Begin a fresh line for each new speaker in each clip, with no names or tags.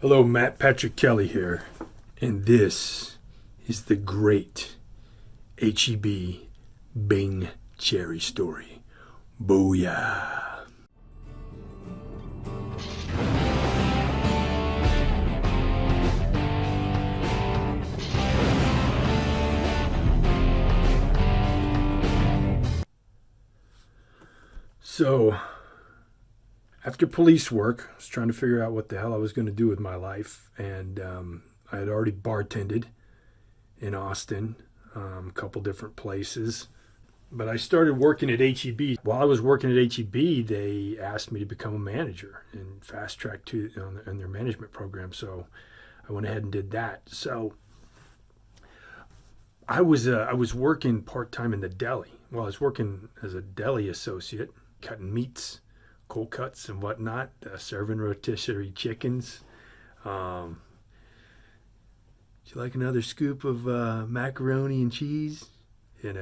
Hello, Matt Patrick Kelly here, and this is the great HEB Bing Cherry story. Booyah! So, after police work, I was trying to figure out what the hell I was going to do with my life, and I had already bartended in Austin, a couple different places. But I started working at HEB. While I was working at HEB, they asked me to become a manager and fast track to in their management program. So I went ahead and did that. So I was working part time in the deli. Well, I was working as a deli associate, cutting meats, cold cuts and whatnot, serving rotisserie chickens. Would you like another scoop of macaroni and cheese? And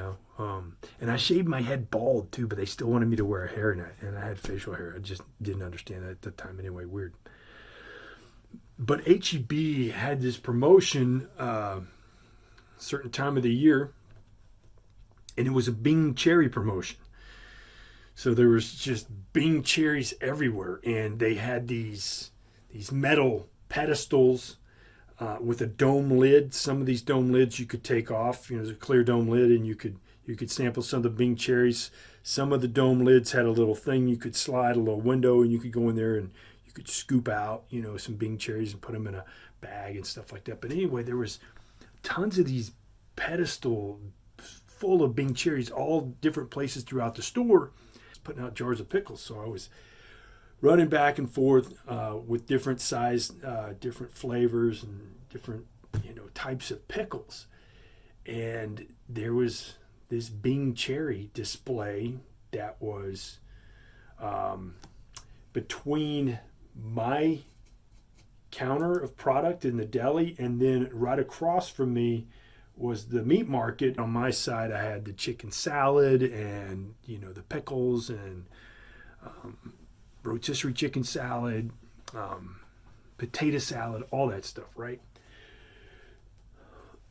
I shaved my head bald too, but they still wanted me to wear a hairnet, and I had facial hair. I just didn't understand that at the time anyway. Weird. But HEB had this promotion certain time of the year, and it was a Bing Cherry promotion. So there was just Bing cherries everywhere, and they had these metal pedestals with a dome lid. Some of these dome lids you could take off. There's a clear dome lid, and you could sample some of the Bing cherries. Some of the dome lids had a little thing you could slide, a little window, and you could go in there and you could scoop out some Bing cherries and put them in a bag and stuff like that. But anyway, there was tons of these pedestal full of Bing cherries, all different places throughout the store, putting out jars of pickles. So I was running back and forth with different size, different flavors, and different types of pickles. And there was this Bing cherry display that was between my counter of product in the deli, and then right across from me was the meat market. On my side, I had the chicken salad and the pickles and rotisserie chicken salad, potato salad, all that stuff, right?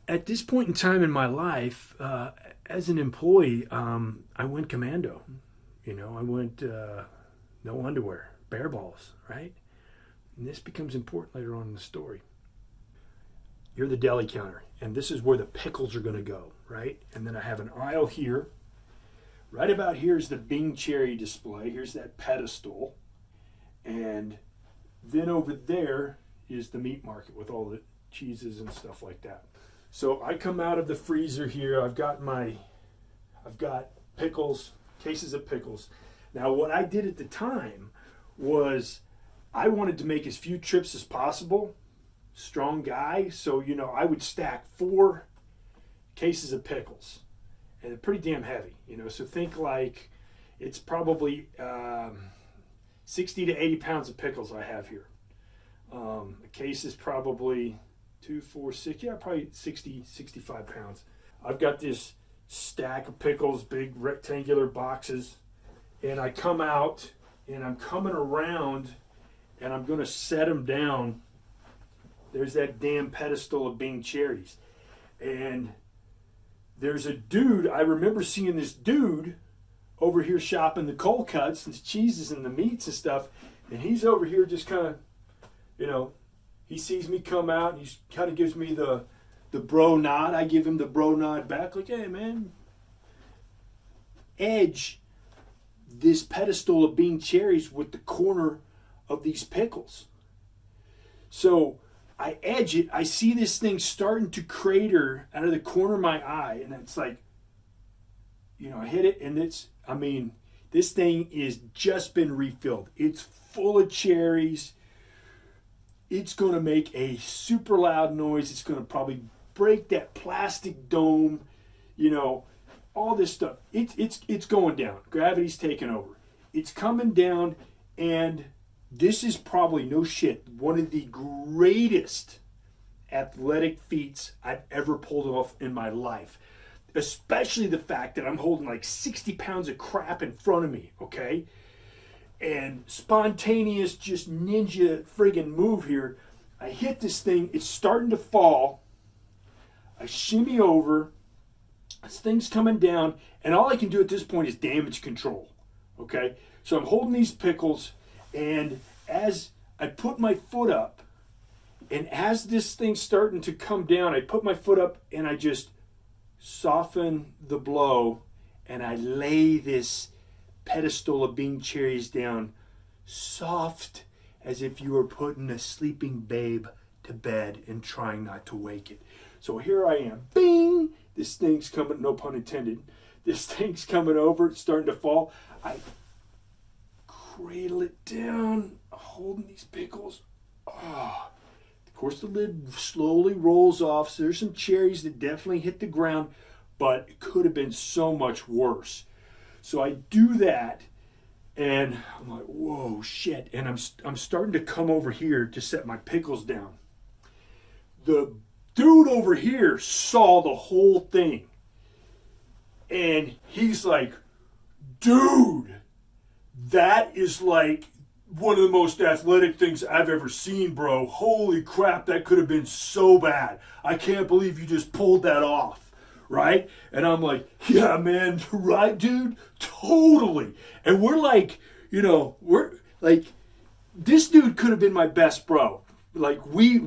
At this point in time in my life, as an employee, I went commando. I went no underwear, bare balls, right? And this becomes important later on in the story. You're the deli counter, and this is where the pickles are going to go, right? And then I have an aisle here. Right about here is the Bing cherry display. Here's that pedestal. And then over there is the meat market with all the cheeses and stuff like that. So I come out of the freezer here. I've got pickles, cases of pickles. Now what I did at the time was I wanted to make as few trips as possible. Strong guy, so I would stack 4 cases of pickles, and they're pretty damn heavy. So think like it's probably 60 to 80 pounds of pickles I have here. A case is probably 2, 4, 6, probably 60, 65 pounds. I've got this stack of pickles, big rectangular boxes, and I come out and I'm coming around and I'm going to set them down. There's that damn pedestal of Bing cherries. And there's a dude, I remember seeing this dude over here shopping the cold cuts and the cheeses and the meats and stuff. And he's over here just kind of, he sees me come out and he kind of gives me the bro nod. I give him the bro nod back like, hey man, edge this pedestal of Bing cherries with the corner of these pickles. So I edge it, I see this thing starting to crater out of the corner of my eye, and it's like, I hit it, and this thing is just been refilled. It's full of cherries. It's going to make a super loud noise. It's going to probably break that plastic dome, all this stuff. It's going down. Gravity's taking over. It's coming down, and this is probably, no shit, one of the greatest athletic feats I've ever pulled off in my life. Especially the fact that I'm holding like 60 pounds of crap in front of me, okay? And spontaneous, just ninja friggin' move here. I hit this thing. It's starting to fall. I shimmy over. This thing's coming down. And all I can do at this point is damage control. Okay? So I'm holding these pickles. And as I put my foot up, and as this thing's starting to come down, I put my foot up and I just soften the blow. And I lay this pedestal of bean cherries down soft as if you were putting a sleeping babe to bed and trying not to wake it. So here I am. Bing! This thing's coming, no pun intended. This thing's coming over. It's starting to fall. I cradle it down, holding these pickles. Oh. Of course, the lid slowly rolls off. So there's some cherries that definitely hit the ground, but it could have been so much worse. So I do that, and I'm like, whoa, shit. And I'm starting to come over here to set my pickles down. The dude over here saw the whole thing. And he's like, dude, that is like one of the most athletic things I've ever seen, bro. Holy crap, that could have been so bad. I can't believe you just pulled that off. Right? And I'm like, yeah, man, right, dude? Totally. And we're like, we're like, this dude could have been my best bro. Like, we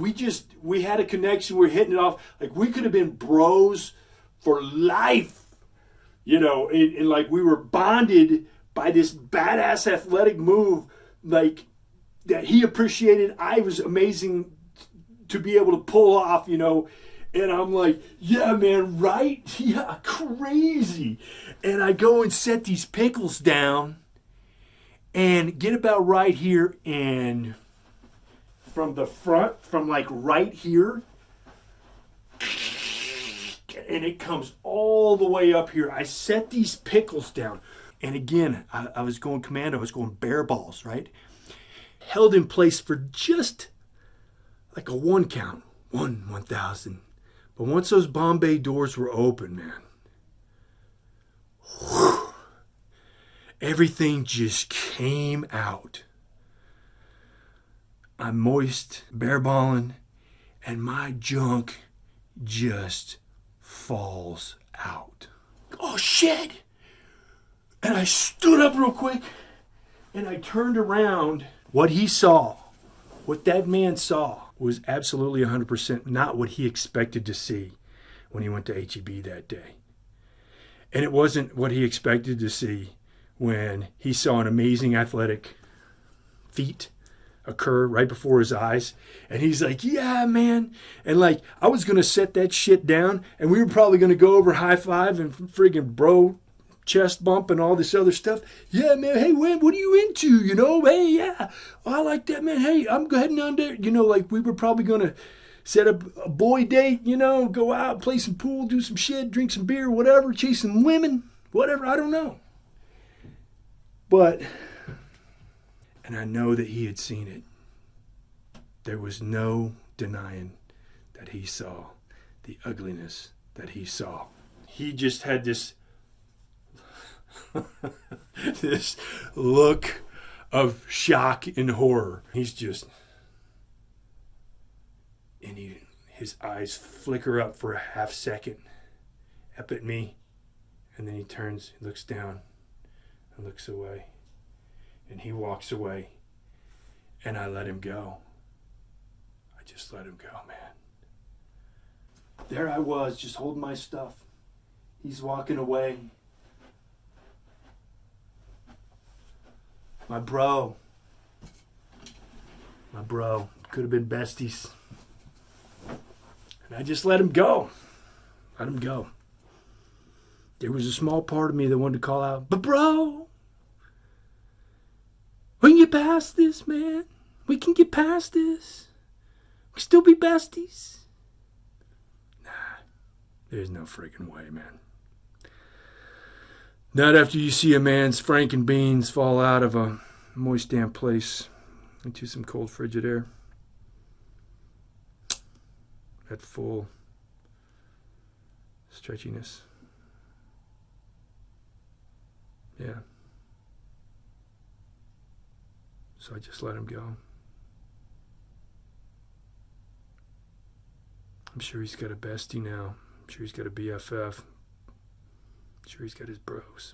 had a connection. We're hitting it off. Like, we could have been bros for life. And like, we were bonded by this badass athletic move, like, that he appreciated. I was amazing to be able to pull off, And I'm like, yeah, man, right? Yeah, crazy. And I go and set these pickles down and get about right here. And from the front, from like right here, and it comes all the way up here. I set these pickles down. And again, I was going commando. I was going bear balls, right? Held in place for just like a 1 count. 1,000. But once those Bombay doors were open, man, whew, everything just came out. I'm moist, bear balling, and my junk just falls out. Oh, shit! And I stood up real quick, and I turned around. What he saw, what that man saw, was absolutely 100% not what he expected to see when he went to HEB that day. And it wasn't what he expected to see when he saw an amazing athletic feat occur right before his eyes. And he's like, yeah, man. And like, I was going to set that shit down, and we were probably going to go over high five and friggin' bro chest bump and all this other stuff. Yeah, man, hey, what are you into? Hey, yeah, I like that, man. Hey, I'm heading down there. Like, we were probably going to set up a boy date, go out, play some pool, do some shit, drink some beer, whatever, chase some women, whatever, I don't know. But, and I know that he had seen it. There was no denying that he saw the ugliness that he saw. He just had this this look of shock and horror. He's just, and his eyes flicker up for a half second up at me, and then he turns, he looks down and looks away, and he walks away, and I let him go. I just let him go, man. There I was, just holding my stuff. He's walking away. My bro, could have been besties. And I just let him go. Let him go. There was a small part of me that wanted to call out, but bro, we can get past this, man. We can get past this. We can still be besties. Nah, there's no freaking way, man. Not after you see a man's franken beans fall out of a moist, damp place into some cold, frigid air. That full stretchiness. Yeah. So I just let him go. I'm sure he's got a bestie now. I'm sure he's got a BFF. I'm sure he's got his bros.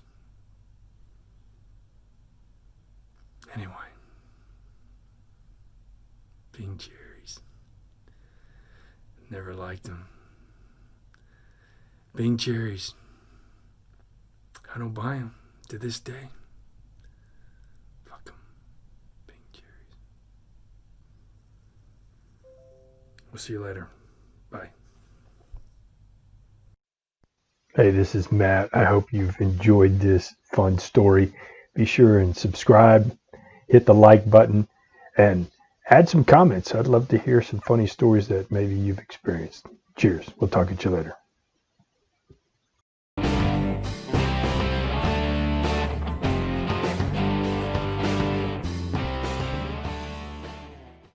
Anyway, being cherries. Never liked them. Being cherries. I don't buy them to this day. Fuck them. Being cherries. We'll see you later. Bye. Hey, this is Matt. I hope you've enjoyed this fun story. Be sure and subscribe, hit the like button, and add some comments. I'd love to hear some funny stories that maybe you've experienced. Cheers. We'll talk to you later.